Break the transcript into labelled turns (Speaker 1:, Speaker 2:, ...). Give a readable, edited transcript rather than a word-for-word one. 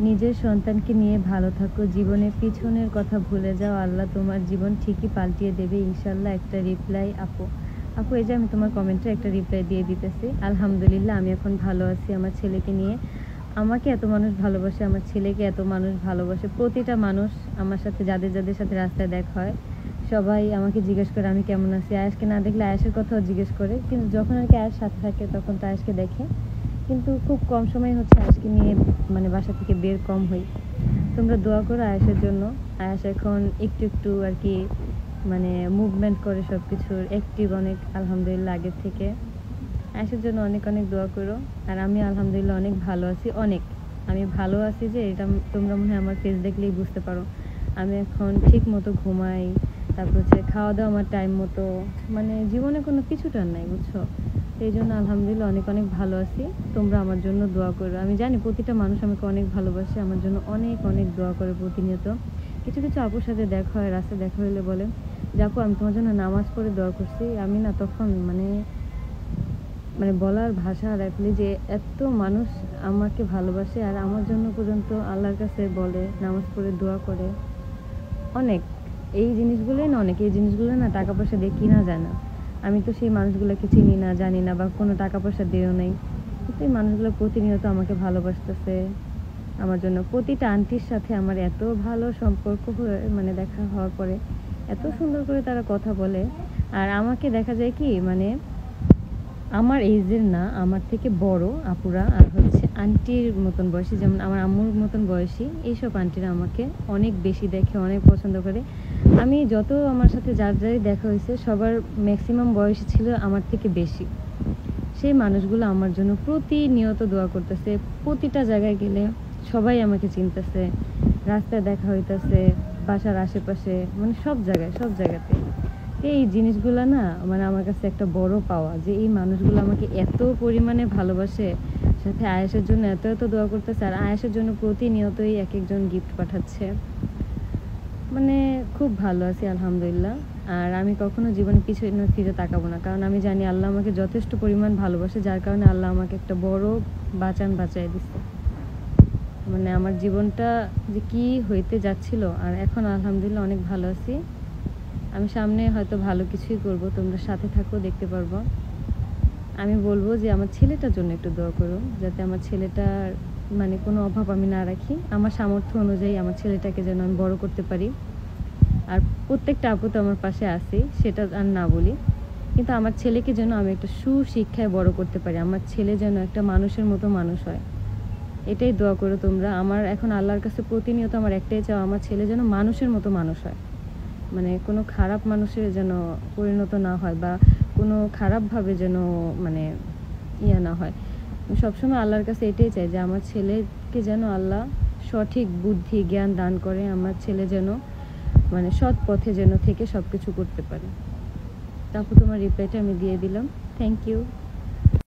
Speaker 1: নিজের সন্তানকে নিয়ে ভালো থাকো, জীবনের পিছনের কথা ভুলে যাও, আল্লাহ তোমার জীবন ঠিকই পাল্টিয়ে দেবে ইনশাল্লাহ। একটা রিপ্লাই আপু এই যে আমি তোমার কমেন্টে একটা রিপ্লাই দিয়ে দিতেছি। আলহামদুলিল্লাহ, আমি এখন ভালো আছি আমার ছেলেকে নিয়ে। আমাকে এত মানুষ ভালোবাসে, আমার ছেলেকে এত মানুষ ভালোবাসে। প্রতিটা মানুষ আমার সাথে, যাদের যাদের সাথে রাস্তায় দেখা হয়, সবাই আমাকে জিজ্ঞেস করে আমি কেমন আছি। আয়েশকে না দেখলে আয়েশের কথাও জিজ্ঞেস করে, কিন্তু যখন আর কি আয়েশ সাথে থাকে তখন তো আয়েশকে দেখে, কিন্তু খুব কম সময় হচ্ছে আয়েশকে নিয়ে মানে বাসা থেকে বের কম হই। তোমরা দোয়া করো আয়েশের জন্য। আয়েশ এখন একটু একটু আর কি মানে মুভমেন্ট করে, সব কিছুর অ্যাক্টিভ অনেক আলহামদুলিল্লাহ আগের থেকে। আয়েশের জন্য অনেক অনেক দোয়া করো। আর আমি আলহামদুলিল্লাহ অনেক ভালো আছি, অনেক আমি ভালো আছি যে এটা তোমরা মনে হয় আমার ফেস দেখলেই বুঝতে পারো। আমি এখন ঠিক মতো ঘুমাই, তারপর হচ্ছে খাওয়া দাওয়া আমার টাইম মতো, মানে জীবনে কোনো কিছু টান নাই, বুঝছো। এই জন্য আলহামদুলিল্লাহ অনেক অনেক ভালো আছি। তোমরা আমার জন্য দোয়া করো। আমি জানি প্রতিটা মানুষ আমাকে অনেক ভালোবাসে, আমার জন্য অনেক অনেক দোয়া করে প্রতিনিয়ত। কিছু কিছু আপুর সাথে দেখা হয়, রাস্তায় দেখা হইলে বলে যে আপু আমি তোমার জন্য নামাজ পড়ে দোয়া করছি। আমি না তখন মানে মানে বলার ভাষা রাখলে যে এত মানুষ আমাকে ভালোবাসে আর আমার জন্য পর্যন্ত আল্লাহর কাছে বলে, নামাজ পড়ে দোয়া করে। অনেক এই জিনিসগুলোই না, অনেক এই জিনিসগুলো না টাকা পয়সা দিয়ে কিনা যায় না। আমি তো সেই মানুষগুলোকে চিনি না, জানি না, বা কোনো টাকা পয়সা দিয়েও নেই, কিন্তু এই মানুষগুলো প্রতিনিয়ত আমাকে ভালোবাসতেছে। আমার জন্য প্রতিটা আন্টির সাথে আমার এত ভালো সম্পর্ক হয়ে মানে দেখা হওয়ার পরে এত সুন্দর করে তারা কথা বলে। আর আমাকে দেখা যায় কি মানে আমার এইজের না, আমার থেকে বড় আপুরা আর হচ্ছে আন্টির মতন বয়সী, যেমন আমার আম্মুর মতন বয়সী, এইসব আন্টিরা আমাকে অনেক বেশি দেখে, অনেক পছন্দ করে। আমি যত আমার সাথে যার যারই দেখা হয়েছে সবার ম্যাক্সিমাম বয়সী ছিল আমার থেকে বেশি। সেই মানুষগুলো আমার জন্য প্রতিনিয়ত দোয়া করতেছে। প্রতিটা জায়গায় গেলে সবাই আমাকে চিনতেছে, রাস্তায় দেখা হইতেছে, বাসার আশেপাশে, মানে সব জায়গায়, সব জায়গাতে। এই জিনিসগুলো না মানে আমার কাছে একটা বড় পাওয়া, যে এই মানুষগুলো আমাকে এত পরিমাণে ভালোবাসে, সাথে আয়েশের জন্য এত এত দোয়া করতেছে। আর আয়েশের জন্য প্রতিনিয়তই এক একজন গিফট পাঠাচ্ছে। মানে খুব ভালো আছি আলহামদুলিল্লাহ। আর আমি কখনো জীবনে পিছনে ফিরে তাকাবো না, কারণ আমি জানি আল্লাহ আমাকে যথেষ্ট পরিমাণ ভালোবাসে, যার কারণে আল্লাহ আমাকে একটা বড় বাঁচায় দিচ্ছে। মানে আমার জীবনটা যে কি হইতে যাচ্ছিল, আর এখন আলহামদুলিল্লাহ অনেক ভালো আছি। আমি সামনে হয়তো ভালো কিছুই করব, তোমরা সাথে থাকো, দেখতে পারবো। আমি বলবো যে আমার ছেলেটার জন্য একটু দোয়া করো, যাতে আমার ছেলেটার মানে কোনো অভাব আমি না রাখি। আমার সামর্থ্য অনুযায়ী আমার ছেলেটাকে যেন আমি বড় করতে পারি। আর প্রত্যেকটা আপু তো আমার পাশে আছে, সেটা আর না বলি, কিন্তু আমার ছেলেকে যেন আমি একটা সুশিক্ষায় বড় করতে পারি। আমার ছেলে যেন একটা মানুষের মতো মানুষ হয়, এটাই দোয়া করো তোমরা। আমার এখন আল্লাহর কাছে প্রতিনিয়ত আমার একটাই চাও, আমার ছেলে যেন মানুষের মতো মানুষ হয়, মানে কোনো খারাপ মানুষের যেন পরিণত না হয়, বা কোনো খারাপভাবে যেন মানে না হয়। আমি সবসময় আল্লাহর কাছে এটাই চাই যে আমার ছেলেকে যেন আল্লাহ সঠিক বুদ্ধি জ্ঞান দান করে, আমার ছেলে যেন মানে সৎ পথে যেন থেকে সব কিছু করতে পারে। তারপর তোমার রিপ্লাইটা আমি দিয়ে দিলাম। Thank you.